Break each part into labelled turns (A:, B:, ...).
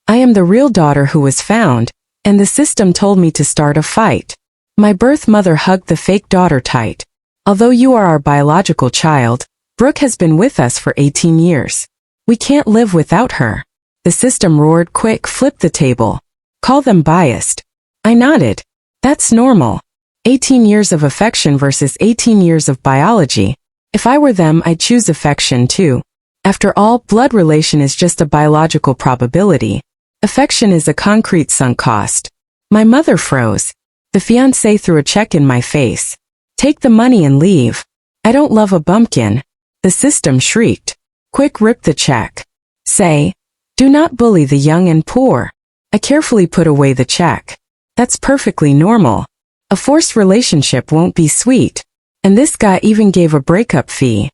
A: I am the real daughter who was found, and the system told me to start a fight. My birth mother hugged the fake daughter tight. Although you are our biological child, Brooke has been with us for 18 years. We can't live without her. The system roared. Quick, flip the table. Call them biased. I nodded. That's normal. 18 years of affection versus 18 years of biology. If I were them, I'd choose affection too. After all, blood relation is just a biological probability. Affection is a concrete sunk cost. My mother froze. The fiancé threw a check in my face. Take the money and leave. I don't love a bumpkin. The system shrieked. Quick, rip the check. Say, do not bully the young and poor. I carefully put away the check. That's perfectly normal. A forced relationship won't be sweet. And this guy even gave a breakup fee.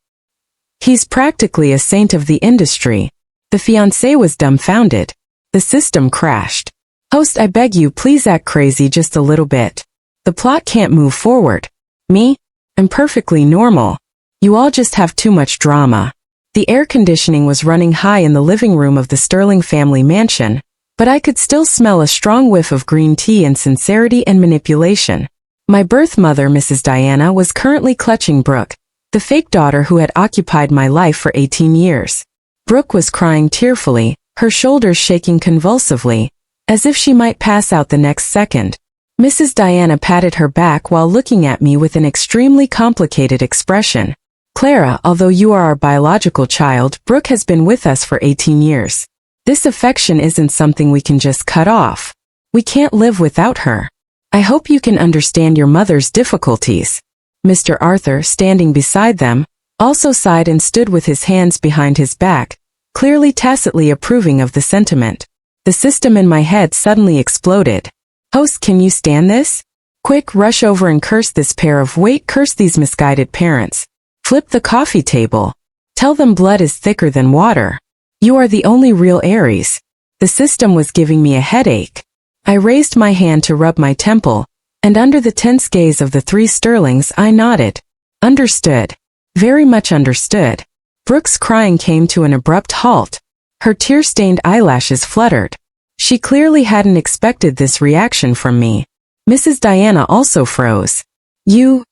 A: He's practically a saint of the industry. The fiancé was dumbfounded. The system crashed. Host, I beg you, please act crazy just a little bit. The plot can't move forward. Me? I'm perfectly normal. You all just have too much drama. The air conditioning was running high in the living room of the Sterling family mansion, but I could still smell a strong whiff of green tea and sincerity and manipulation. My birth mother, Mrs. Diana, was currently clutching Brooke, the fake daughter who had occupied my life for 18 years. Brooke was crying tearfully, her shoulders shaking convulsively, as if she might pass out the next second. Mrs. Diana patted her back while looking at me with an extremely complicated expression. Clara, although you are our biological child, Brooke has been with us for 18 years. This affection isn't something we can just cut off. We can't live without her. I hope you can understand your mother's difficulties. Mr. Arthur, standing beside them, also sighed and stood with his hands behind his back, clearly tacitly approving of the sentiment. The system in my head suddenly exploded. Host, can you stand this? Quick, rush over and curse this pair of curse these misguided parents. Flip the coffee table. Tell them blood is thicker than water. You are the only real Aries. The system was giving me a headache. I raised my hand to rub my temple, and under the tense gaze of the three Sterlings I nodded. Understood. Very much understood. Brooke's crying came to an abrupt halt. Her tear-stained eyelashes fluttered. She clearly hadn't expected this reaction from me. Mrs. Diana also froze. You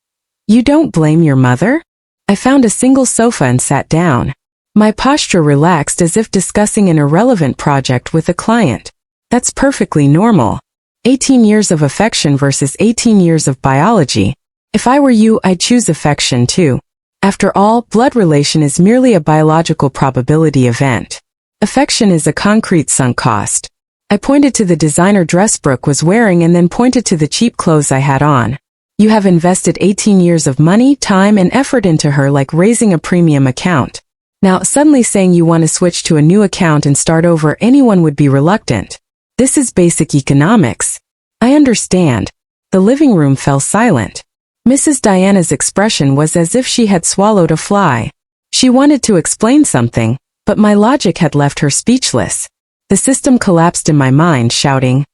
A: don't blame your mother? I found a single sofa and sat down. My posture relaxed as if discussing an irrelevant project with a client. That's perfectly normal. 18 years of affection versus 18 years of biology. If I were you, I'd choose affection too. After all, blood relation is merely a biological probability event. Affection is a concrete sunk cost. I pointed to the designer dress Brooke was wearing and then pointed to the cheap clothes I had on. You have invested 18 years of money, time, and effort into her like raising a premium account. Now, suddenly saying you want to switch to a new account and start over, anyone would be reluctant. This is basic economics. I understand. The living room fell silent. Mrs. Diana's expression was as if she had swallowed a fly. She wanted to explain something, but my logic had left her speechless. The system collapsed in my mind, shouting,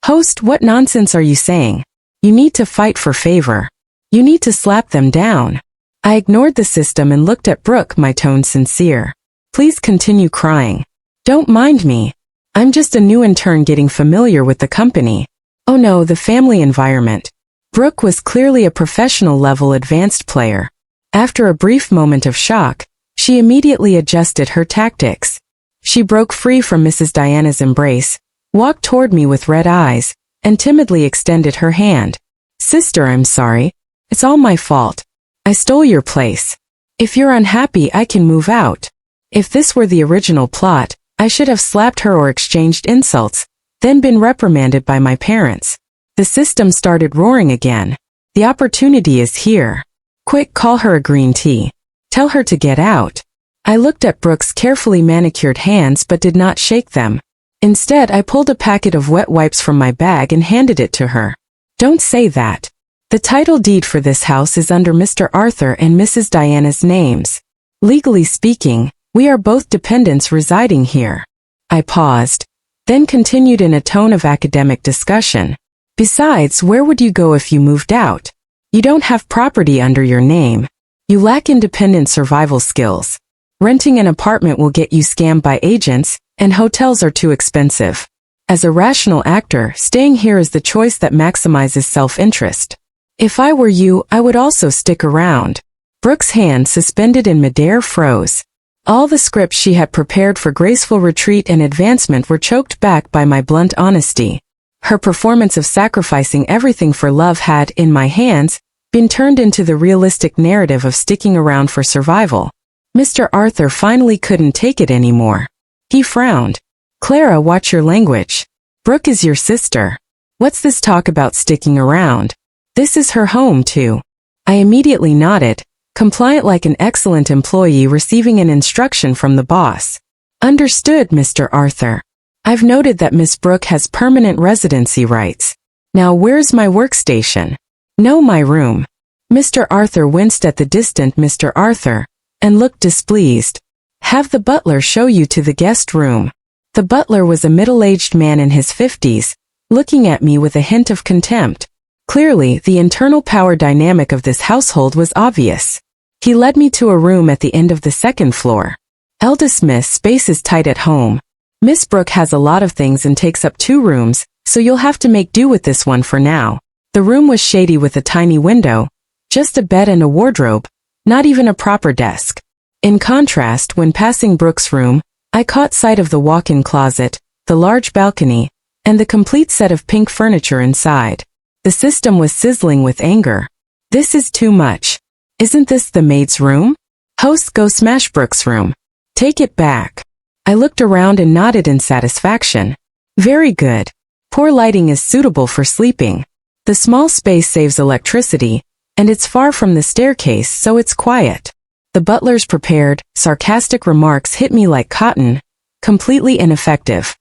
A: Host, what nonsense are you saying? You need to fight for favor. You need to slap them down. I ignored the system and looked at Brooke, my tone sincere. Please continue crying. Don't mind me. I'm just a new intern getting familiar with the company. Oh no, the family environment. Brooke was clearly a professional-level advanced player. After a brief moment of shock, she immediately adjusted her tactics. She broke free from Mrs. Diana's embrace, walked toward me with red eyes, and timidly extended her hand. Sister, I'm sorry. It's all my fault. I stole your place. If you're unhappy, I can move out. If this were the original plot, I should have slapped her or exchanged insults, then been reprimanded by my parents. The system started roaring again. The opportunity is here. Quick, call her a green tea. Tell her to get out. I looked at Brooke's carefully manicured hands but did not shake them. Instead, I pulled a packet of wet wipes from my bag and handed it to her. Don't say that. The title deed for this house is under Mr. Arthur and Mrs. Diana's names. Legally speaking, we are both dependents residing here. I paused, then continued in a tone of academic discussion. Besides, where would you go if you moved out? You don't have property under your name. You lack independent survival skills. Renting an apartment will get you scammed by agents, and hotels are too expensive. As a rational actor, staying here is the choice that maximizes self-interest. If I were you, I would also stick around. Brooke's hand suspended in midair froze. All the scripts she had prepared for graceful retreat and advancement were choked back by my blunt honesty. Her performance of sacrificing everything for love had, in my hands, been turned into the realistic narrative of sticking around for survival. Mr. Arthur finally couldn't take it anymore. He frowned. Clara, watch your language. Brooke is your sister. What's this talk about sticking around? This is her home too. I immediately nodded, compliant like an excellent employee receiving an instruction from the boss. Understood, Mr. Arthur. I've noted that Miss Brooke has permanent residency rights. Now where's my workstation? No, my room. Mr. Arthur winced at the distant Mr. Arthur, and looked displeased. Have the butler show you to the guest room. The butler was a middle-aged man in his 50s, looking at me with a hint of contempt. Clearly, the internal power dynamic of this household was obvious. He led me to a room at the end of the second floor. Eldest Miss, space is tight at home. Miss Brooke has a lot of things and takes up 2 rooms, so you'll have to make do with this one for now. The room was shady with a tiny window, just a bed and a wardrobe, not even a proper desk. In contrast, when passing Brooke's room, I caught sight of the walk-in closet, the large balcony, and the complete set of pink furniture inside. The system was sizzling with anger. This is too much. Isn't this the maid's room? Host, go smash Brooke's room. Take it back. I looked around and nodded in satisfaction. Very good. Poor lighting is suitable for sleeping. The small space saves electricity, and it's far from the staircase, so it's quiet. The butler's prepared, sarcastic remarks hit me like cotton, completely ineffective.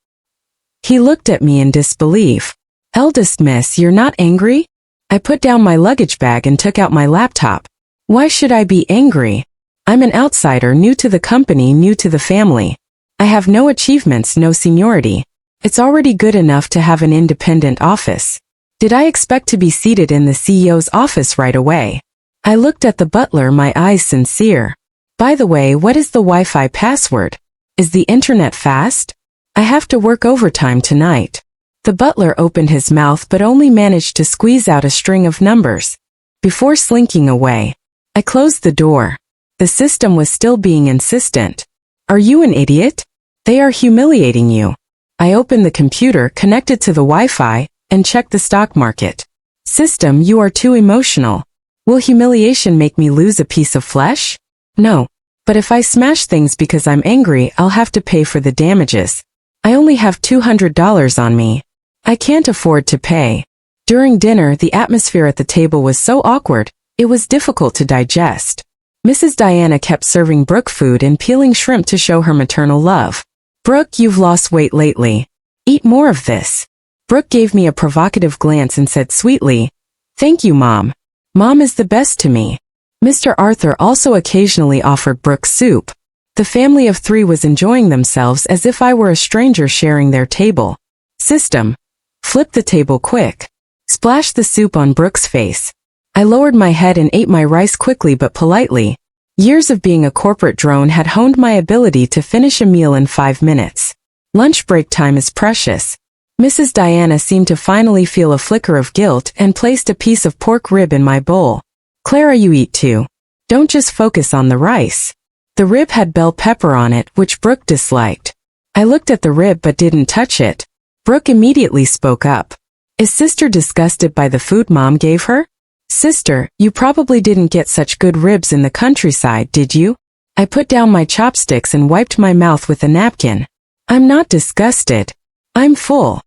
A: He looked at me in disbelief. Eldest Miss, you're not angry? I put down my luggage bag and took out my laptop. Why should I be angry? I'm an outsider, new to the company, new to the family. I have no achievements, no seniority. It's already good enough to have an independent office. Did I expect to be seated in the CEO's office right away? I looked at the butler, my eyes sincere. By the way, what is the Wi-Fi password? Is the internet fast? I have to work overtime tonight. The butler opened his mouth but only managed to squeeze out a string of numbers. Before slinking away, I closed the door. The system was still being insistent. Are you an idiot? They are humiliating you. I opened the computer connected to the Wi-Fi and checked the stock market. System, you are too emotional. Will humiliation make me lose a piece of flesh? No. But if I smash things because I'm angry, I'll have to pay for the damages. I only have $200 on me. I can't afford to pay. During dinner, the atmosphere at the table was so awkward, it was difficult to digest. Mrs. Diana kept serving Brooke food and peeling shrimp to show her maternal love. Brooke, you've lost weight lately. Eat more of this. Brooke gave me a provocative glance and said sweetly, Thank you, Mom. Mom is the best to me. Mr. Arthur also occasionally offered Brooke soup. The family of 3 was enjoying themselves as if I were a stranger sharing their table. System. Flip the table quick. Splash the soup on Brooke's face. I lowered my head and ate my rice quickly but politely. Years of being a corporate drone had honed my ability to finish a meal in 5 minutes. Lunch break time is precious. Mrs. Diana seemed to finally feel a flicker of guilt and placed a piece of pork rib in my bowl. Clara, you eat too. Don't just focus on the rice. The rib had bell pepper on it, which Brooke disliked. I looked at the rib but didn't touch it. Brooke immediately spoke up. Is sister disgusted by the food Mom gave her? Sister, you probably didn't get such good ribs in the countryside, did you? I put down my chopsticks and wiped my mouth with a napkin. I'm not disgusted. I'm full.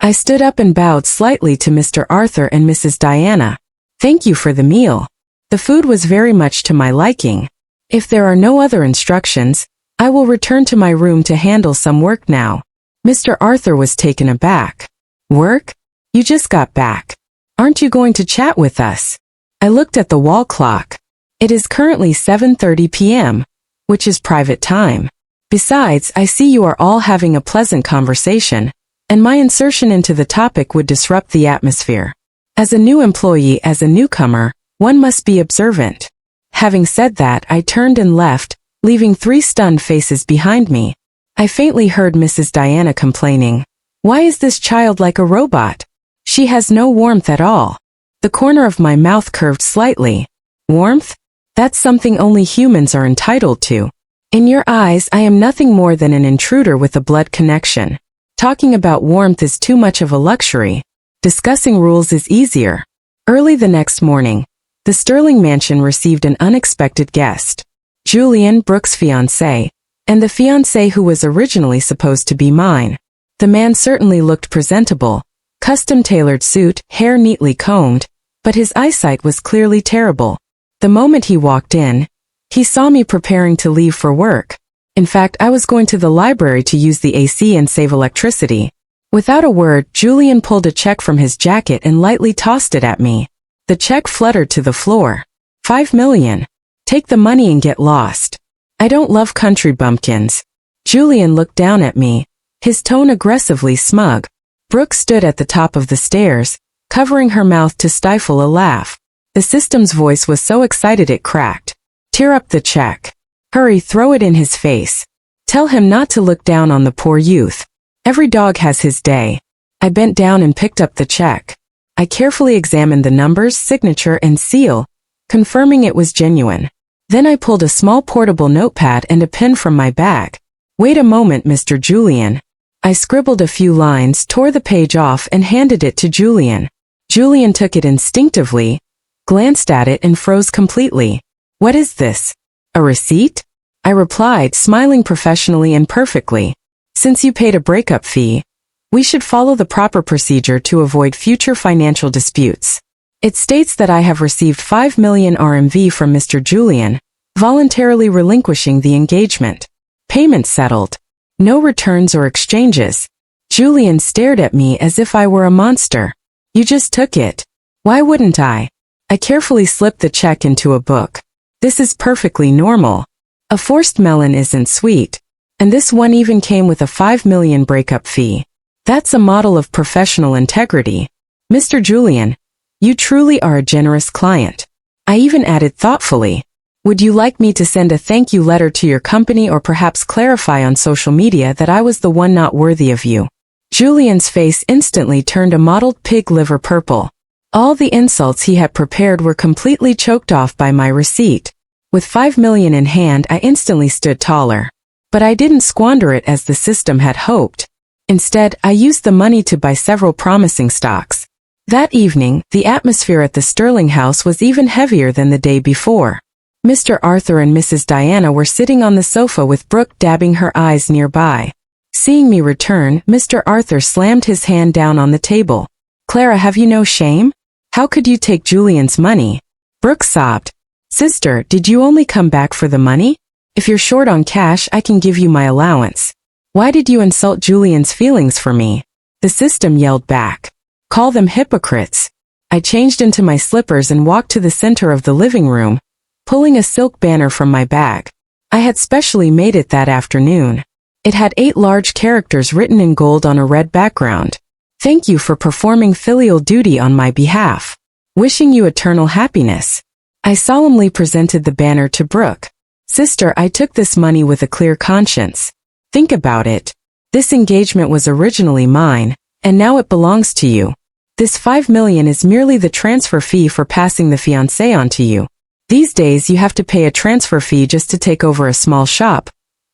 A: I stood up and bowed slightly to Mr. Arthur and Mrs. Diana. Thank you for the meal. The food was very much to my liking. If there are no other instructions, I will return to my room to handle some work now. Mr. Arthur was taken aback. Work? You just got back. Aren't you going to chat with us? I looked at the wall clock. It is currently 7:30 p.m., which is private time. Besides, I see you are all having a pleasant conversation, and my insertion into the topic would disrupt the atmosphere. As a new employee, as a newcomer, one must be observant. Having said that, I turned and left, leaving 3 stunned faces behind me. I faintly heard Mrs. Diana complaining. Why is this child like a robot? She has no warmth at all. The corner of my mouth curved slightly. Warmth? That's something only humans are entitled to. In your eyes, I am nothing more than an intruder with a blood connection. Talking about warmth is too much of a luxury. Discussing rules is easier. Early the next morning, the Sterling mansion received an unexpected guest. Julian, Brooke's fiancé, and the fiancé who was originally supposed to be mine. The man certainly looked presentable, custom-tailored suit, hair neatly combed, but his eyesight was clearly terrible. The moment he walked in, he saw me preparing to leave for work. In fact, I was going to the library to use the AC and save electricity. Without a word, Julian pulled a check from his jacket and lightly tossed it at me. The check fluttered to the floor. $5 million. Take the money and get lost. I don't love country bumpkins. Julian looked down at me, his tone aggressively smug. Brooke stood at the top of the stairs, covering her mouth to stifle a laugh. The system's voice was so excited it cracked. Tear up the check. Hurry, throw it in his face. Tell him not to look down on the poor youth. Every dog has his day. I bent down and picked up the check. I carefully examined the numbers, signature, and seal, confirming it was genuine. Then I pulled a small portable notepad and a pen from my bag. Wait a moment, Mr. Julian. I scribbled a few lines, tore the page off, and handed it to Julian. Julian took it instinctively, glanced at it, and froze completely. What is this? A receipt? I replied, smiling professionally and perfectly. Since you paid a breakup fee, we should follow the proper procedure to avoid future financial disputes. It states that I have received 5 million RMV from Mr. Julian, voluntarily relinquishing the engagement. Payment settled. No returns or exchanges. Julian stared at me as if I were a monster. You just took it. Why wouldn't I? I carefully slipped the check into a book. This is perfectly normal. A forced melon isn't sweet. And this one even came with a 5 million breakup fee. That's a model of professional integrity. Mr. Julian, you truly are a generous client. I even added thoughtfully. Would you like me to send a thank you letter to your company or perhaps clarify on social media that I was the one not worthy of you? Julian's face instantly turned a mottled pig liver purple. All the insults he had prepared were completely choked off by my receipt. With 5 million in hand, I instantly stood taller. But I didn't squander it as the system had hoped. Instead, I used the money to buy several promising stocks. That evening, the atmosphere at the Sterling house was even heavier than the day before. Mr. Arthur and Mrs. Diana were sitting on the sofa with Brooke dabbing her eyes nearby. Seeing me return, Mr. Arthur slammed his hand down on the table. Clara, have you no shame? How could you take Julian's money? Brooke sobbed. Sister, did you only come back for the money? If you're short on cash, I can give you my allowance. Why did you insult Julian's feelings for me? The system yelled back. Call them hypocrites. I changed into my slippers and walked to the center of the living room, pulling a silk banner from my bag. I had specially made it that afternoon. It had 8 large characters written in gold on a red background. Thank you for performing filial duty on my behalf. Wishing you eternal happiness. I solemnly presented the banner to Brooke. Sister, I took this money with a clear conscience. Think about it. This engagement was originally mine, and now it belongs to you. This 5 million is merely the transfer fee for passing the fiancé on to you. These days you have to pay a transfer fee just to take over a small shop,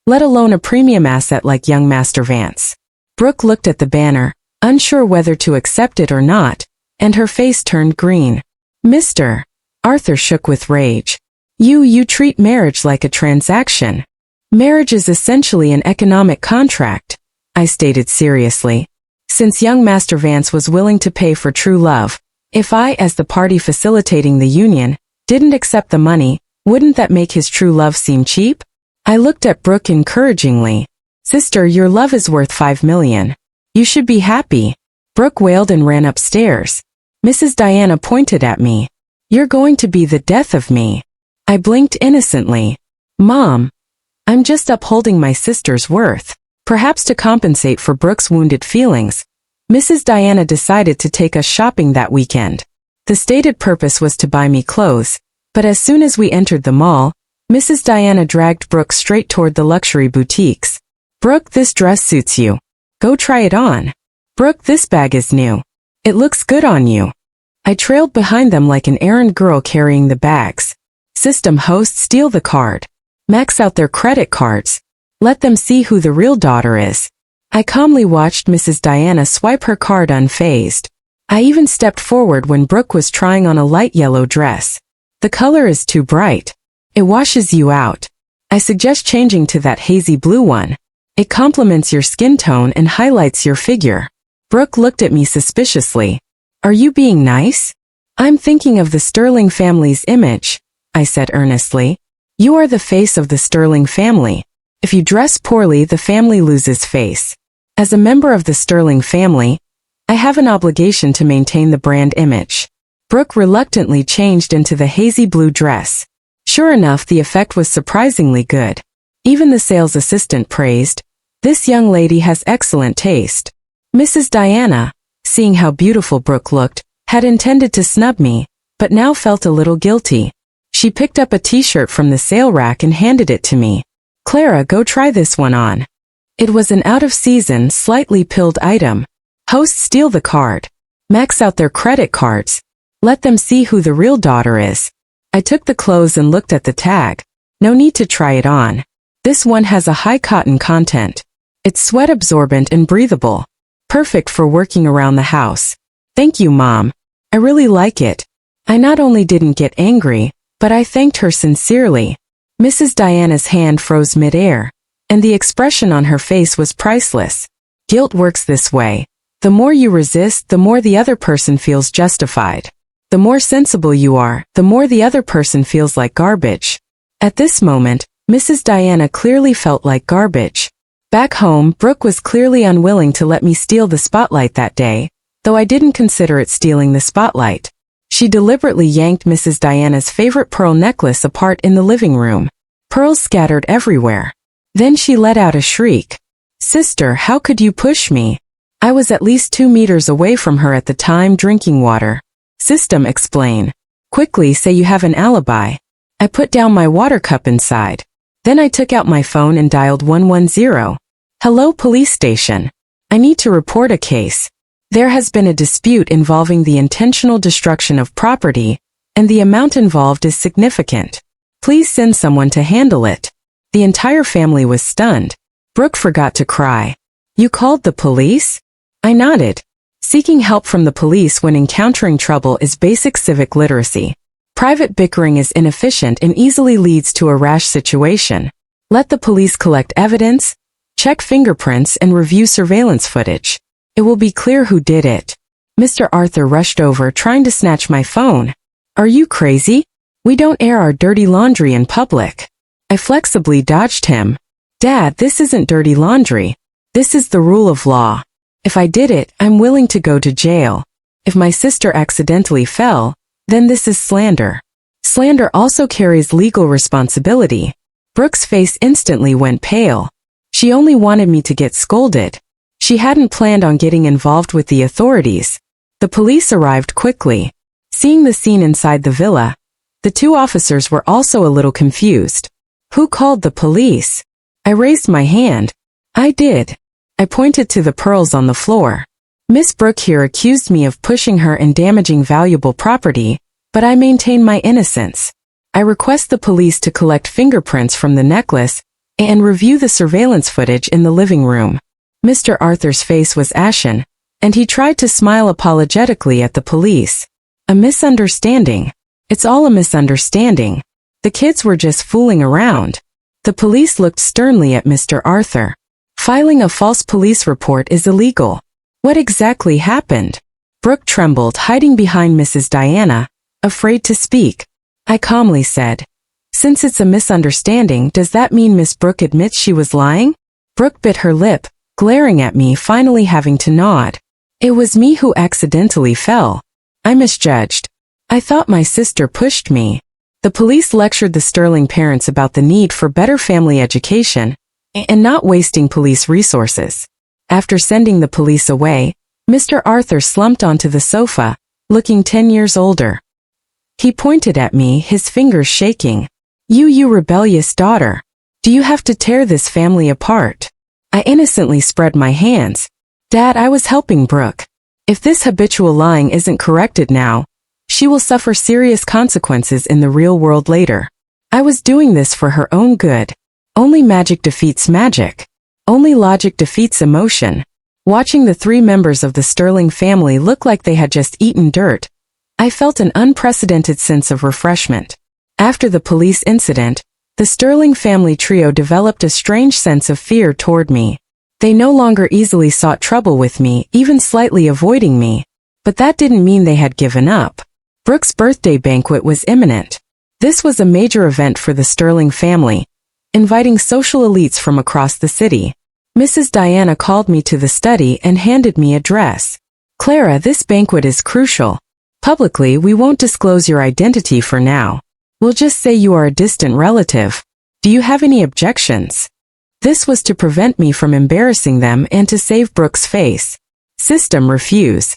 A: let alone a premium asset like young Master Vance. Brooke looked at the banner, unsure whether to accept it or not, and her face turned green. Mr. Arthur shook with rage. You treat marriage like a transaction. Marriage is essentially an economic contract, I stated seriously. Since young Master Vance was willing to pay for true love, if I, as the party facilitating the union, didn't accept the money, wouldn't that make his true love seem cheap? I looked at Brooke encouragingly. Sister, your love is worth 5 million. You should be happy. Brooke wailed and ran upstairs. Mrs. Diana pointed at me. You're going to be the death of me. I blinked innocently. Mom, I'm just upholding my sister's worth. Perhaps to compensate for Brooke's wounded feelings, Mrs. Diana decided to take us shopping that weekend. The stated purpose was to buy me clothes, but as soon as we entered the mall, Mrs. Diana dragged Brooke straight toward the luxury boutiques. Brooke, this dress suits you. Go try it on. Brooke, this bag is new. It looks good on you. I trailed behind them like an errand girl carrying the bags. System host, steal the card. Max out their credit cards. Let them see who the real daughter is. I calmly watched Mrs. Diana swipe her card unfazed. I even stepped forward when Brooke was trying on a light yellow dress. The color is too bright. It washes you out. I suggest changing to that hazy blue one. It complements your skin tone and highlights your figure. Brooke looked at me suspiciously. Are you being nice? I'm thinking of the Sterling family's image, I said earnestly. You are the face of the Sterling family. If you dress poorly, the family loses face. As a member of the Sterling family, I have an obligation to maintain the brand image. Brooke reluctantly changed into the hazy blue dress. Sure enough, the effect was surprisingly good. Even the sales assistant praised, "This young lady has excellent taste." Mrs. Diana, seeing how beautiful Brooke looked, had intended to snub me, but now felt a little guilty. She picked up a t-shirt from the sale rack and handed it to me. "Clara, go try this one on." It was an out-of-season, slightly pilled item. Hosts, steal the card. Max out their credit cards. Let them see who the real daughter is. I took the clothes and looked at the tag. No need to try it on. This one has a high cotton content. It's sweat absorbent and breathable. Perfect for working around the house. Thank you, Mom. I really like it. I not only didn't get angry, but I thanked her sincerely. Mrs. Diana's hand froze midair, and the expression on her face was priceless. Guilt works this way. The more you resist, the more the other person feels justified. The more sensible you are, the more the other person feels like garbage. At this moment, Mrs. Diana clearly felt like garbage. Back home, Brooke was clearly unwilling to let me steal the spotlight that day, though I didn't consider it stealing the spotlight. She deliberately yanked Mrs. Diana's favorite pearl necklace apart in the living room. Pearls scattered everywhere. Then she let out a shriek. "Sister, how could you push me?" I was at least 2 meters away from her at the time, drinking water. "System, explain. Quickly, say you have an alibi." I put down my water cup inside. Then I took out my phone and dialed 110. "Hello, police station. I need to report a case. There has been a dispute involving the intentional destruction of property, and the amount involved is significant. Please send someone to handle it." The entire family was stunned. Brooke forgot to cry. "You called the police?" I nodded. Seeking help from the police when encountering trouble is basic civic literacy. Private bickering is inefficient and easily leads to a rash situation. Let the police collect evidence, check fingerprints, and review surveillance footage. It will be clear who did it. Mr. Arthur rushed over, trying to snatch my phone. "Are you crazy? We don't air our dirty laundry in public." I flexibly dodged him. "Dad, this isn't dirty laundry. This is the rule of law. If I did it, I'm willing to go to jail. If my sister accidentally fell, then this is slander. Slander also carries legal responsibility." Brooke's face instantly went pale. She only wanted me to get scolded. She hadn't planned on getting involved with the authorities. The police arrived quickly. Seeing the scene inside the villa, the 2 officers were also a little confused. "Who called the police?" I raised my hand. "I did." I pointed to the pearls on the floor. "Miss Brooke here accused me of pushing her and damaging valuable property, but I maintain my innocence. I request the police to collect fingerprints from the necklace and review the surveillance footage in the living room." Mr. Arthur's face was ashen, and he tried to smile apologetically at the police. "A misunderstanding. It's all a misunderstanding. The kids were just fooling around." The police looked sternly at Mr. Arthur. "Filing a false police report is illegal." "What exactly happened?" Brooke trembled, hiding behind Mrs. Diana, afraid to speak. I calmly said, "Since it's a misunderstanding, does that mean Miss Brooke admits she was lying?" Brooke bit her lip, glaring at me, finally having to nod. "It was me who accidentally fell. I misjudged. I thought my sister pushed me." The police lectured the Sterling parents about the need for better family education and not wasting police resources. After sending the police away, Mr. Arthur slumped onto the sofa, looking 10 years older. He pointed at me, his fingers shaking. You rebellious daughter. Do you have to tear this family apart?" I innocently spread my hands. Dad, I was helping Brooke. If this habitual lying isn't corrected now, she will suffer serious consequences in the real world later. I was doing this for her own good. Only magic defeats magic. Only logic defeats emotion. Watching the three members of the Sterling family look like they had just eaten dirt, I felt an unprecedented sense of refreshment. After the police incident, the Sterling family trio developed a strange sense of fear toward me. They no longer easily sought trouble with me, even slightly avoiding me. But that didn't mean they had given up. Brooke's birthday banquet was imminent. This was a major event for the Sterling family, inviting social elites from across the city. Mrs. Diana called me to the study and handed me a dress. Clara, this banquet is crucial. Publicly, we won't disclose your identity for now. We'll just say you are a distant relative. Do you have any objections? This was to prevent me from embarrassing them and to save Brooke's face. System, refuse.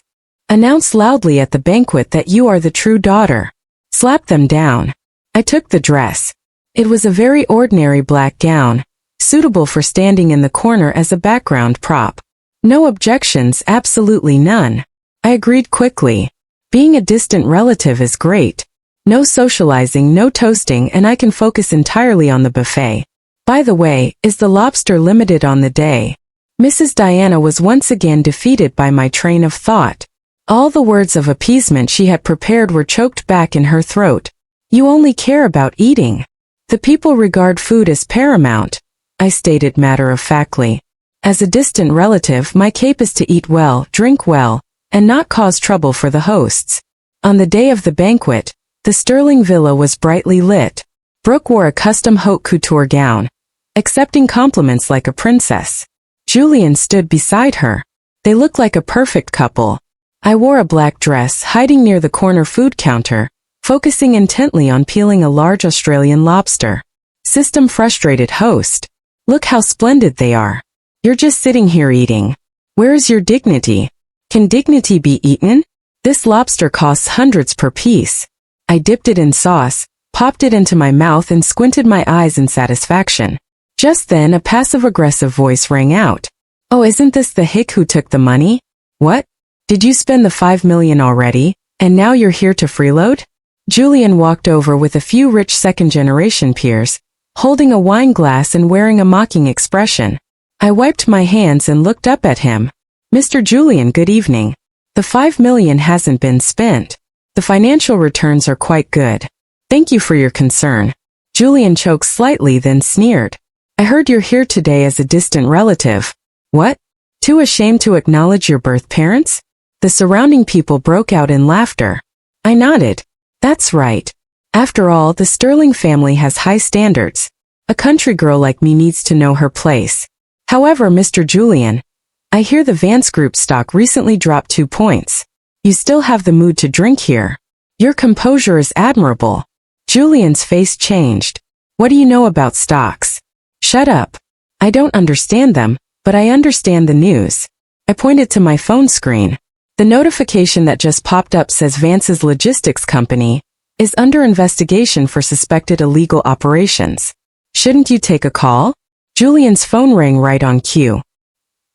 A: Announce loudly at the banquet that you are the true daughter. Slap them down. I took the dress. It was a very ordinary black gown, suitable for standing in the corner as a background prop. No objections, absolutely none. I agreed quickly. Being a distant relative is great. No socializing, no toasting, and I can focus entirely on the buffet. By the way, is the lobster limited on the day? Mrs. Diana was once again defeated by my train of thought. All the words of appeasement she had prepared were choked back in her throat. You only care about eating. The people regard food as paramount, I stated matter-of-factly. As a distant relative, my cape is to eat well, drink well, and not cause trouble for the hosts. On the day of the banquet, the Sterling villa was brightly lit. Brooke wore a custom haute couture gown, accepting compliments like a princess. Julian stood beside her. They looked like a perfect couple. I wore a black dress, hiding near the corner food counter, focusing intently on peeling a large Australian lobster. System, frustrated host. Look how splendid they are. You're just sitting here eating. Where is your dignity? Can dignity be eaten? This lobster costs hundreds per piece. I dipped it in sauce, popped it into my mouth and squinted my eyes in satisfaction. Just then a passive-aggressive voice rang out. Oh, isn't this the hick who took the money? What? Did you spend the $5 million already, and now you're here to freeload? Julian walked over with a few rich second-generation peers, holding a wine glass and wearing a mocking expression. I wiped my hands and looked up at him. Mr. Julian, good evening. The $5 million hasn't been spent. The financial returns are quite good. Thank you for your concern. Julian choked slightly, then sneered. I heard you're here today as a distant relative. What? Too ashamed to acknowledge your birth parents? The surrounding people broke out in laughter. I nodded. That's right. After all, the Sterling family has high standards. A country girl like me needs to know her place. However, Mr. Julian, I hear the Vance Group stock recently dropped 2 points. You still have the mood to drink here. Your composure is admirable. Julian's face changed. What do you know about stocks? Shut up. I don't understand them, but I understand the news. I pointed to my phone screen. The notification that just popped up says Vance's logistics company is under investigation for suspected illegal operations. Shouldn't you take a call? Julian's phone rang right on cue.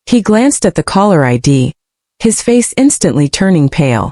A: He glanced at the caller ID, his face instantly turning pale.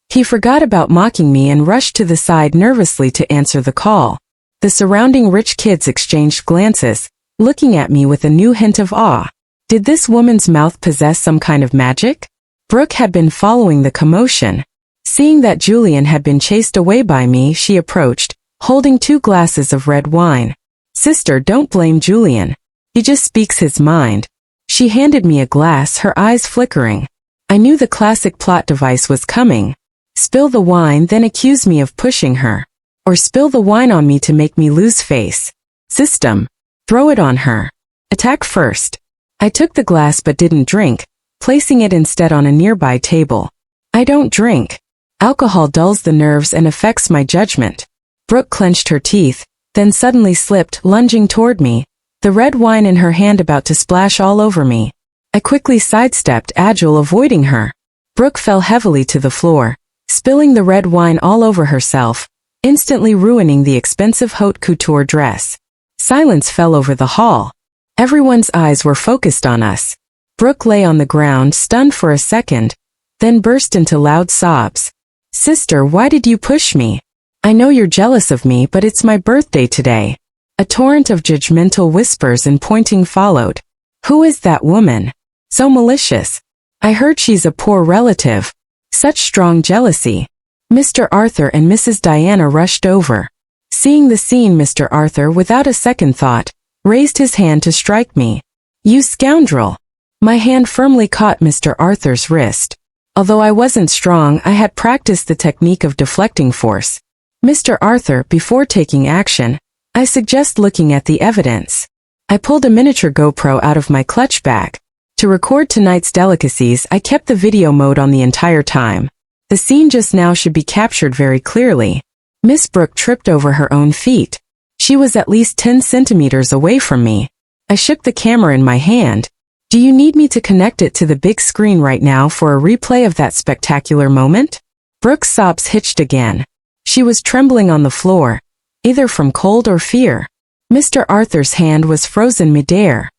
A: He forgot about mocking me and rushed to the side nervously to answer the call. The surrounding rich kids exchanged glances, looking at me with a new hint of awe. Did this woman's mouth possess some kind of magic? Brooke had been following the commotion. Seeing that Julian had been chased away by me, she approached, holding 2 glasses of red wine. Sister, don't blame Julian. He just speaks his mind. She handed me a glass, her eyes flickering. I knew the classic plot device was coming. Spill the wine, then accuse me of pushing her. Or spill the wine on me to make me lose face. System. Throw it on her. Attack first. I took the glass but didn't drink, placing it instead on a nearby table. I don't drink. Alcohol dulls the nerves and affects my judgment. Brooke clenched her teeth, then suddenly slipped, lunging toward me, the red wine in her hand about to splash all over me. I quickly sidestepped, agile, avoiding her. Brooke fell heavily to the floor, spilling the red wine all over herself, instantly ruining the expensive haute couture dress. Silence fell over the hall. Everyone's eyes were focused on us. Brooke lay on the ground, stunned for a second, then burst into loud sobs. Sister, why did you push me? I know you're jealous of me, but it's my birthday today. A torrent of judgmental whispers and pointing followed. Who is that woman? So malicious. I heard she's a poor relative. Such strong jealousy. Mr. Arthur and Mrs. Diana rushed over. Seeing the scene, Mr. Arthur, without a second thought, raised his hand to strike me. You scoundrel! My hand firmly caught Mr. Arthur's wrist. Although I wasn't strong, I had practiced the technique of deflecting force. Mr. Arthur, before taking action, I suggest looking at the evidence. I pulled a miniature GoPro out of my clutch bag. To record tonight's delicacies, I kept the video mode on the entire time. The scene just now should be captured very clearly. Miss Brooke tripped over her own feet. She was at least 10 centimeters away from me. I shook the camera in my hand. Do you need me to connect it to the big screen right now for a replay of that spectacular moment? Brooke's sobs hitched again. She was trembling on the floor, either from cold or fear. Mr. Arthur's hand was frozen midair.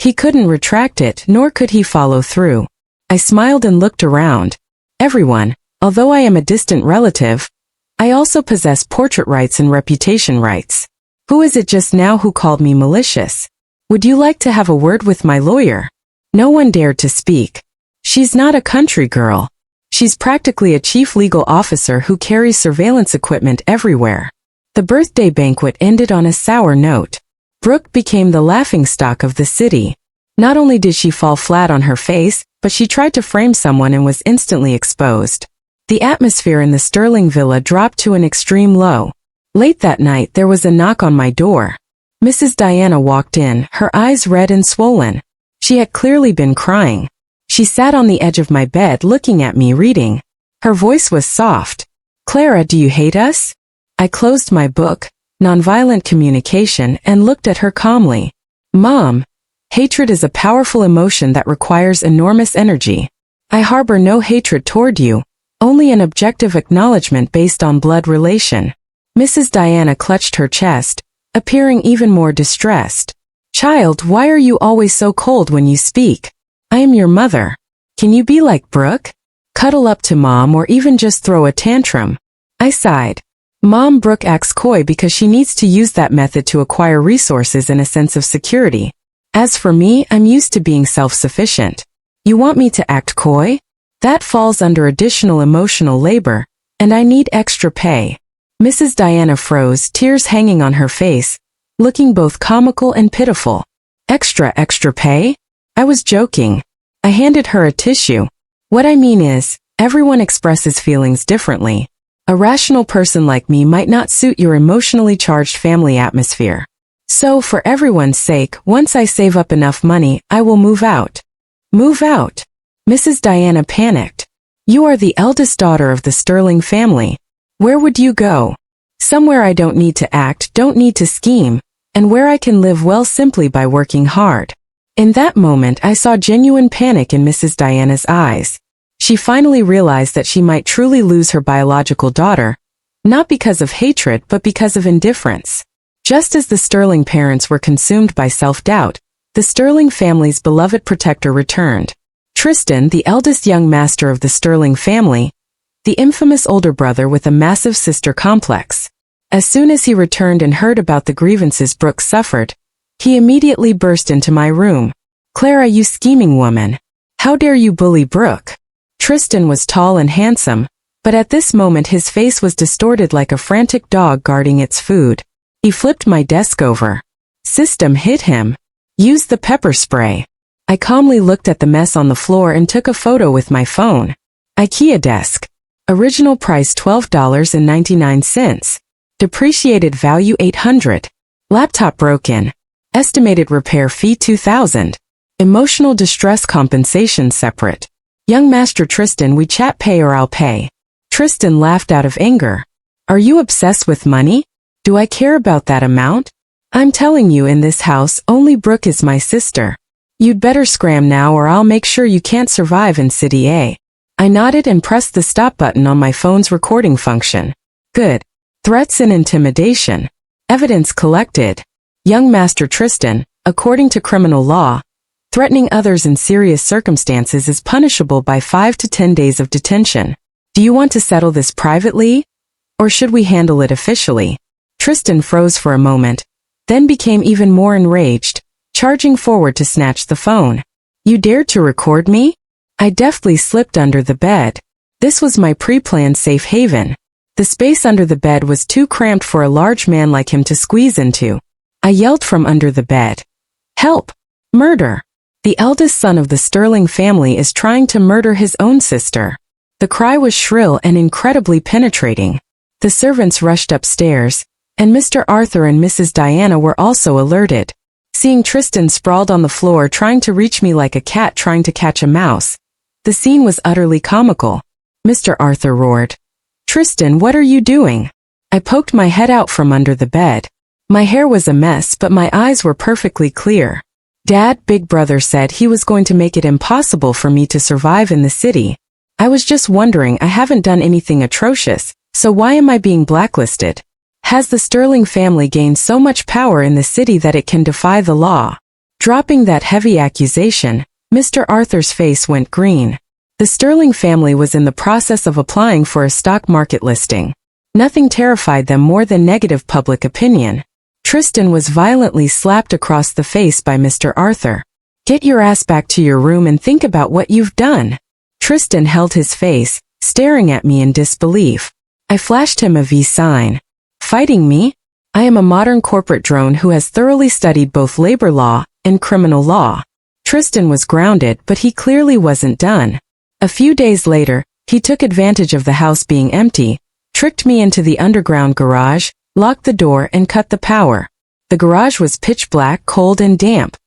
A: He couldn't retract it, nor could he follow through. I smiled and looked around. Everyone, although I am a distant relative, I also possess portrait rights and reputation rights. Who is it just now who called me malicious? Would you like to have a word with my lawyer? No one dared to speak. She's not a country girl. She's practically a chief legal officer who carries surveillance equipment everywhere. The birthday banquet ended on a sour note. Brooke became the laughingstock of the city. Not only did she fall flat on her face, but she tried to frame someone and was instantly exposed. The atmosphere in the Sterling villa dropped to an extreme low. Late that night, there was a knock on my door. Mrs. Diana walked in, her eyes red and swollen. She had clearly been crying. She sat on the edge of my bed looking at me reading. Her voice was soft. Clara, do you hate us? I closed my book, Nonviolent Communication, and looked at her calmly. Mom, hatred is a powerful emotion that requires enormous energy. I harbor no hatred toward you, only an objective acknowledgement based on blood relation. Mrs. Diana clutched her chest, appearing even more distressed. Child, why are you always so cold when you speak? I am your mother. Can you be like Brooke? Cuddle up to Mom or even just throw a tantrum. I sighed. Mom, Brooke acts coy because she needs to use that method to acquire resources and a sense of security. As for me, I'm used to being self-sufficient. You want me to act coy? That falls under additional emotional labor, and I need extra pay. Mrs. Diana froze, tears hanging on her face, looking both comical and pitiful. Extra pay? I was joking. I handed her a tissue. What I mean is, everyone expresses feelings differently. A rational person like me might not suit your emotionally charged family atmosphere. So, for everyone's sake, once I save up enough money, I will move out. Move out? Mrs. Diana panicked. You are the eldest daughter of the Sterling family. Where would you go? Somewhere I don't need to act, don't need to scheme, and where I can live well simply by working hard. In that moment, I saw genuine panic in Mrs. Diana's eyes. She finally realized that she might truly lose her biological daughter, not because of hatred but because of indifference. Just as the Sterling parents were consumed by self-doubt, the Sterling family's beloved protector returned. Tristan, the eldest young master of the Sterling family, the infamous older brother with a massive sister complex. As soon as he returned and heard about the grievances Brooke suffered, he immediately burst into my room. Clara, you scheming woman. How dare you bully Brooke? Tristan was tall and handsome, but at this moment his face was distorted like a frantic dog guarding its food. He flipped my desk over. System hit him. Use the pepper spray. I calmly looked at the mess on the floor and took a photo with my phone. IKEA desk. Original price $12.99. Depreciated value $800. Laptop broken. Estimated repair fee $2,000. Emotional distress compensation separate. Young Master Tristan, we chat, pay or I'll pay. Tristan laughed out of anger. Are you obsessed with money? Do I care about that amount? I'm telling you, in this house, only Brooke is my sister. You'd better scram now or I'll make sure you can't survive in City A. I nodded and pressed the stop button on my phone's recording function. Good. Threats and intimidation. Evidence collected. Young Master Tristan, according to criminal law, Threatening others in serious circumstances is punishable by 5 to 10 days of detention. Do you want to settle this privately? Or should we handle it officially? Tristan froze for a moment, then became even more enraged, charging forward to snatch the phone. You dared to record me? I deftly slipped under the bed. This was my pre-planned safe haven. The space under the bed was too cramped for a large man like him to squeeze into. I yelled from under the bed. Help! Murder! The eldest son of the Sterling family is trying to murder his own sister. The cry was shrill and incredibly penetrating. The servants rushed upstairs, and Mr. Arthur and Mrs. Diana were also alerted. Seeing Tristan sprawled on the floor trying to reach me like a cat trying to catch a mouse, the scene was utterly comical. Mr. Arthur roared. Tristan, what are you doing? I poked my head out from under the bed. My hair was a mess, but my eyes were perfectly clear. Dad, Big Brother said he was going to make it impossible for me to survive in the city. I was just wondering, I haven't done anything atrocious, so why am I being blacklisted? Has the Sterling family gained so much power in the city that it can defy the law? Dropping that heavy accusation, Mr. Arthur's face went green. The Sterling family was in the process of applying for a stock market listing. Nothing terrified them more than negative public opinion. Tristan was violently slapped across the face by Mr. Arthur. Get your ass back to your room and think about what you've done. Tristan held his face, staring at me in disbelief. I flashed him a V sign. Fighting me? I am a modern corporate drone who has thoroughly studied both labor law and criminal law. Tristan was grounded, but he clearly wasn't done. A few days later, he took advantage of the house being empty, tricked me into the underground garage, locked the door and cut the power. The garage was pitch black, cold and damp.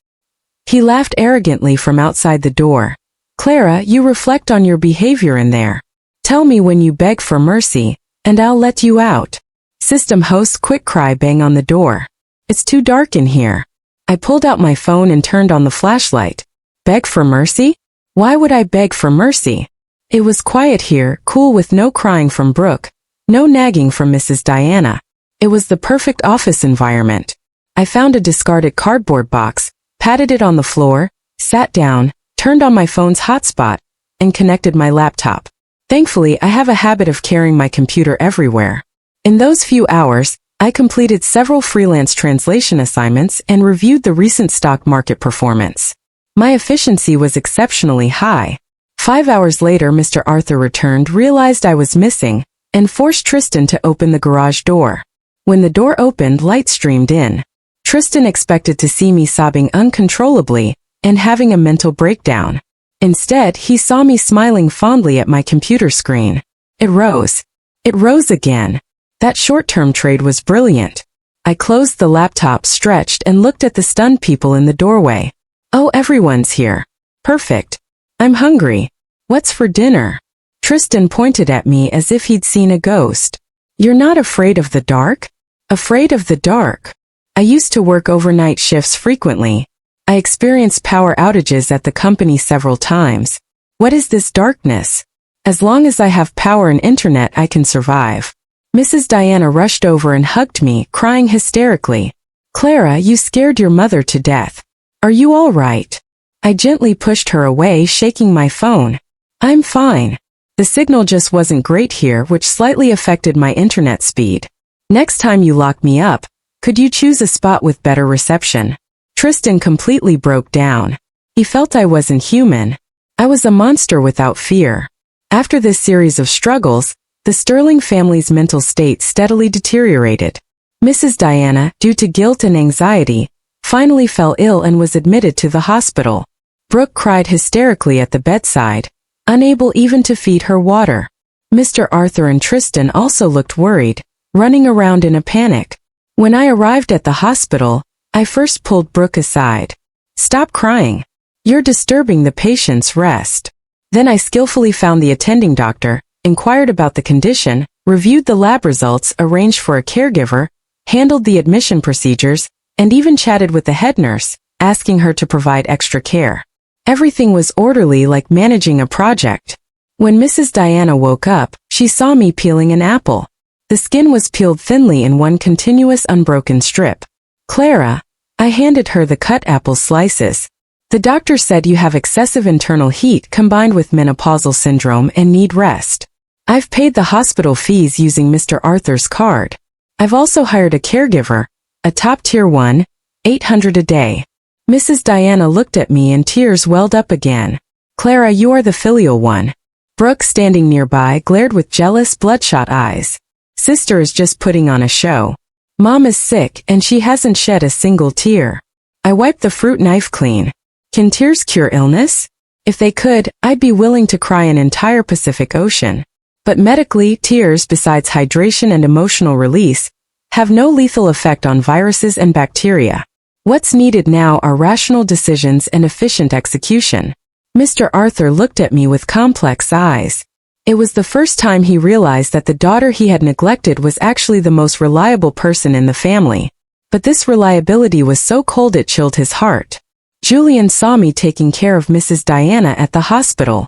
A: He laughed arrogantly from outside the door. Clara, you reflect on your behavior in there. Tell me when you beg for mercy, and I'll let you out. System host quick cry bang on the door. It's too dark in here. I pulled out my phone and turned on the flashlight. Beg for mercy? Why would I beg for mercy? It was quiet here, cool with no crying from Brooke, no nagging from Mrs. Diana. It was the perfect office environment. I found a discarded cardboard box, patted it on the floor, sat down, turned on my phone's hotspot, and connected my laptop. Thankfully, I have a habit of carrying my computer everywhere. In those few hours, I completed several freelance translation assignments and reviewed the recent stock market performance. My efficiency was exceptionally high. 5 hours later, Mr. Arthur returned, realized I was missing, and forced Tristan to open the garage door. When the door opened, light streamed in. Tristan expected to see me sobbing uncontrollably and having a mental breakdown. Instead, he saw me smiling fondly at my computer screen. It rose. It rose again. That short-term trade was brilliant. I closed the laptop, stretched, and looked at the stunned people in the doorway. Oh, everyone's here. Perfect. I'm hungry. What's for dinner? Tristan pointed at me as if he'd seen a ghost. You're not afraid of the dark? Afraid of the dark. I used to work overnight shifts frequently. I experienced power outages at the company several times. What is this darkness? As long as I have power and internet, I can survive. Mrs. Diana rushed over and hugged me, crying hysterically. Clara, you scared your mother to death. Are you all right? I gently pushed her away, shaking my phone. I'm fine. The signal just wasn't great here, which slightly affected my internet speed. Next time you lock me up, could you choose a spot with better reception? Tristan completely broke down. He felt I wasn't human. I was a monster without fear. After this series of struggles, the Sterling family's mental state steadily deteriorated. Mrs. Diana, due to guilt and anxiety, finally fell ill and was admitted to the hospital. Brooke cried hysterically at the bedside, unable even to feed her water. Mr. Arthur and Tristan also looked worried, running around in a panic. When I arrived at the hospital, I first pulled Brooke aside. Stop crying. You're disturbing the patient's rest. Then I skillfully found the attending doctor, inquired about the condition, reviewed the lab results, arranged for a caregiver, handled the admission procedures, and even chatted with the head nurse, asking her to provide extra care. Everything was orderly, like managing a project. When Mrs. Diana woke up, she saw me peeling an apple. The skin was peeled thinly in one continuous unbroken strip. Clara, I handed her the cut apple slices. The doctor said you have excessive internal heat combined with menopausal syndrome and need rest. I've paid the hospital fees using Mr. Arthur's card. I've also hired a caregiver, a top-tier one, $800 a day. Mrs. Diana looked at me and tears welled up again. Clara, you are the filial one. Brooke, standing nearby, glared with jealous, bloodshot eyes. Sister is just putting on a show. Mom is sick and she hasn't shed a single tear. I wiped the fruit knife clean. Can tears cure illness? If they could, I'd be willing to cry an entire Pacific Ocean. But medically, tears, besides hydration and emotional release, have no lethal effect on viruses and bacteria. What's needed now are rational decisions and efficient execution. Mr. Arthur looked at me with complex eyes. It was the first time he realized that the daughter he had neglected was actually the most reliable person in the family. But this reliability was so cold it chilled his heart. Julian saw me taking care of Mrs. Diana at the hospital.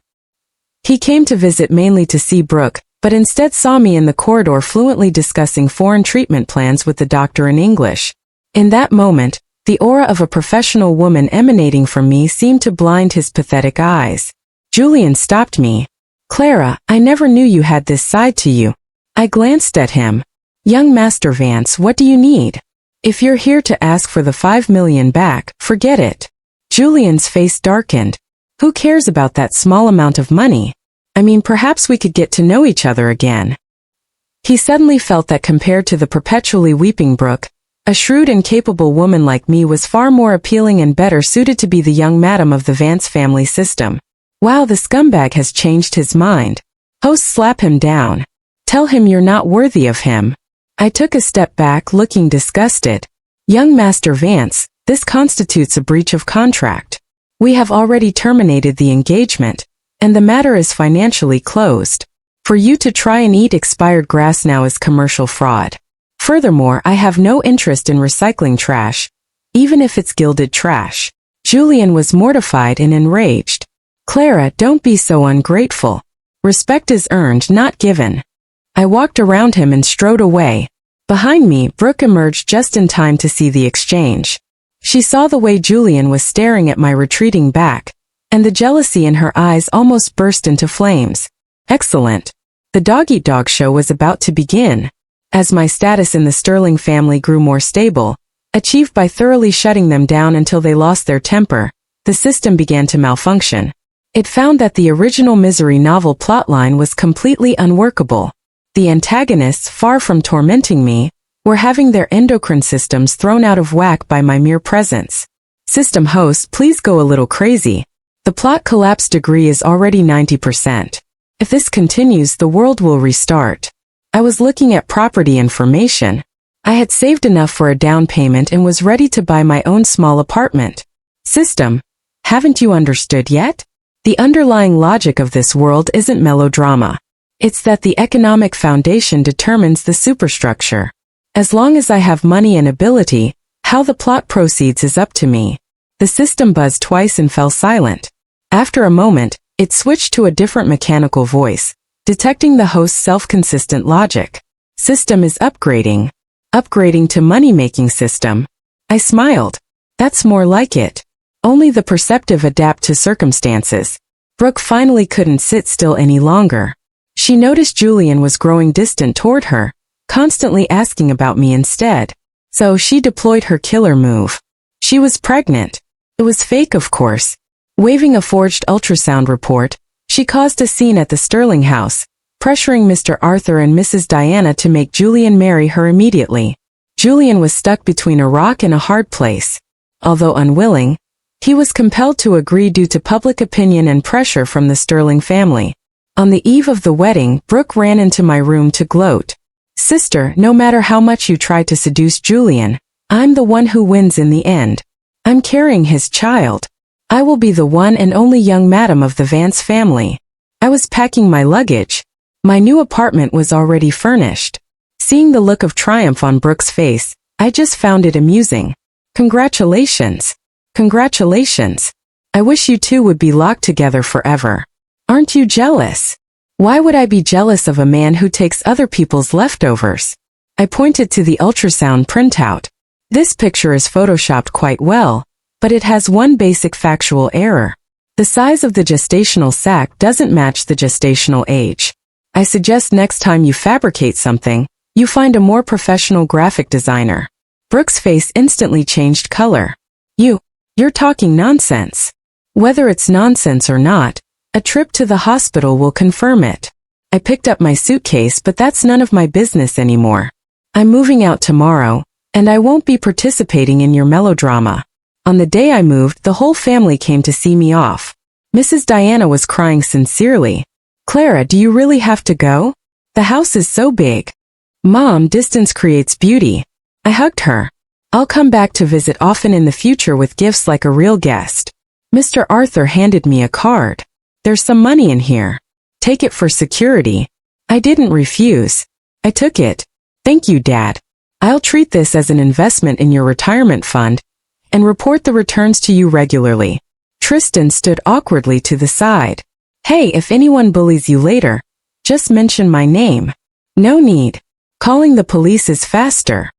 A: He came to visit mainly to see Brooke, but instead saw me in the corridor fluently discussing foreign treatment plans with the doctor in English. In that moment, the aura of a professional woman emanating from me seemed to blind his pathetic eyes. Julian stopped me. Clara, I never knew you had this side to you. I glanced at him. Young Master Vance, what do you need? If you're here to ask for the $5 million back, forget it. Julian's face darkened. Who cares about that small amount of money? I mean, perhaps we could get to know each other again. He suddenly felt that compared to the perpetually weeping Brooke, a shrewd and capable woman like me was far more appealing and better suited to be the young madam of the Vance family system. Wow, the scumbag has changed his mind. Host, slap him down. Tell him you're not worthy of him. I took a step back, looking disgusted. Young Master Vance, this constitutes a breach of contract. We have already terminated the engagement, and the matter is financially closed. For you to try and eat expired grass now is commercial fraud. Furthermore, I have no interest in recycling trash, even if it's gilded trash. Julian was mortified and enraged. Clara, don't be so ungrateful. Respect is earned, not given. I walked around him and strode away. Behind me, Brooke emerged just in time to see the exchange. She saw the way Julian was staring at my retreating back, and the jealousy in her eyes almost burst into flames. Excellent. The dog-eat-dog show was about to begin. As my status in the Sterling family grew more stable, achieved by thoroughly shutting them down until they lost their temper, the system began to malfunction. It found that the original Misery novel plotline was completely unworkable. The antagonists, far from tormenting me, were having their endocrine systems thrown out of whack by my mere presence. System host, please go a little crazy. The plot collapse degree is already 90%. If this continues, the world will restart. I was looking at property information. I had saved enough for a down payment and was ready to buy my own small apartment. System, haven't you understood yet? The underlying logic of this world isn't melodrama. It's that the economic foundation determines the superstructure. As long as I have money and ability, how the plot proceeds is up to me. The system buzzed twice and fell silent. After a moment, it switched to a different mechanical voice, detecting the host's self-consistent logic. System is upgrading. Upgrading to money-making system. I smiled. That's more like it. Only the perceptive adapt to circumstances. Brooke finally couldn't sit still any longer. She noticed Julian was growing distant toward her, constantly asking about me instead. So she deployed her killer move. She was pregnant. It was fake, of course. Waving a forged ultrasound report, she caused a scene at the Sterling house, pressuring Mr. Arthur and Mrs. Diana to make Julian marry her immediately. Julian was stuck between a rock and a hard place. Although unwilling, he was compelled to agree due to public opinion and pressure from the Sterling family. On the eve of the wedding, Brooke ran into my room to gloat. Sister, no matter how much you try to seduce Julian, I'm the one who wins in the end. I'm carrying his child. I will be the one and only young madam of the Vance family. I was packing my luggage. My new apartment was already furnished. Seeing the look of triumph on Brooke's face, I just found it amusing. Congratulations. Congratulations. I wish you two would be locked together forever. Aren't you jealous? Why would I be jealous of a man who takes other people's leftovers? I pointed to the ultrasound printout. This picture is photoshopped quite well, But it has one basic factual error. The size of the gestational sac doesn't match the gestational age. I suggest next time you fabricate something, you find a more professional graphic designer. Brooke's face instantly changed color. You're talking nonsense. Whether it's nonsense or not, a trip to the hospital will confirm it. I picked up my suitcase, but that's none of my business anymore. I'm moving out tomorrow, and I won't be participating in your melodrama. On the day I moved, the whole family came to see me off. Mrs. Diana was crying sincerely. Clara, do you really have to go? The house is so big. Mom, distance creates beauty. I hugged her. I'll come back to visit often in the future with gifts like a real guest. Mr. Arthur handed me a card. There's some money in here. Take it for security. I didn't refuse. I took it. Thank you, Dad. I'll treat this as an investment in your retirement fund and report the returns to you regularly. Tristan stood awkwardly to the side. Hey, if anyone bullies you later, just mention my name. No need. Calling the police is faster.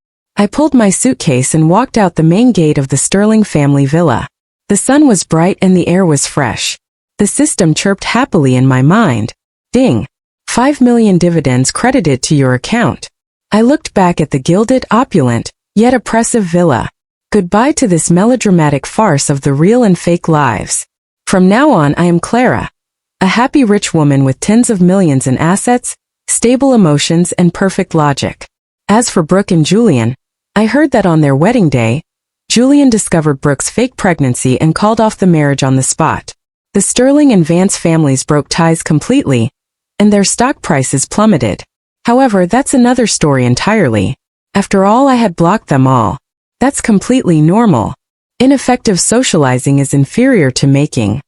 A: I pulled my suitcase and walked out the main gate of the Sterling family villa. The sun was bright and the air was fresh. The system chirped happily in my mind. Ding. 5 million dividends credited to your account. I looked back at the gilded, opulent, yet oppressive villa. Goodbye to this melodramatic farce of the real and fake lives. From now on I am Clara, a happy rich woman with tens of millions in assets, stable emotions and perfect logic. As for Brooke and Julian, I heard that on their wedding day, Julian discovered Brooke's fake pregnancy and called off the marriage on the spot. The Sterling and Vance families broke ties completely, and their stock prices plummeted. However, that's another story entirely. After all, I had blocked them all. That's completely normal. Ineffective socializing is inferior to making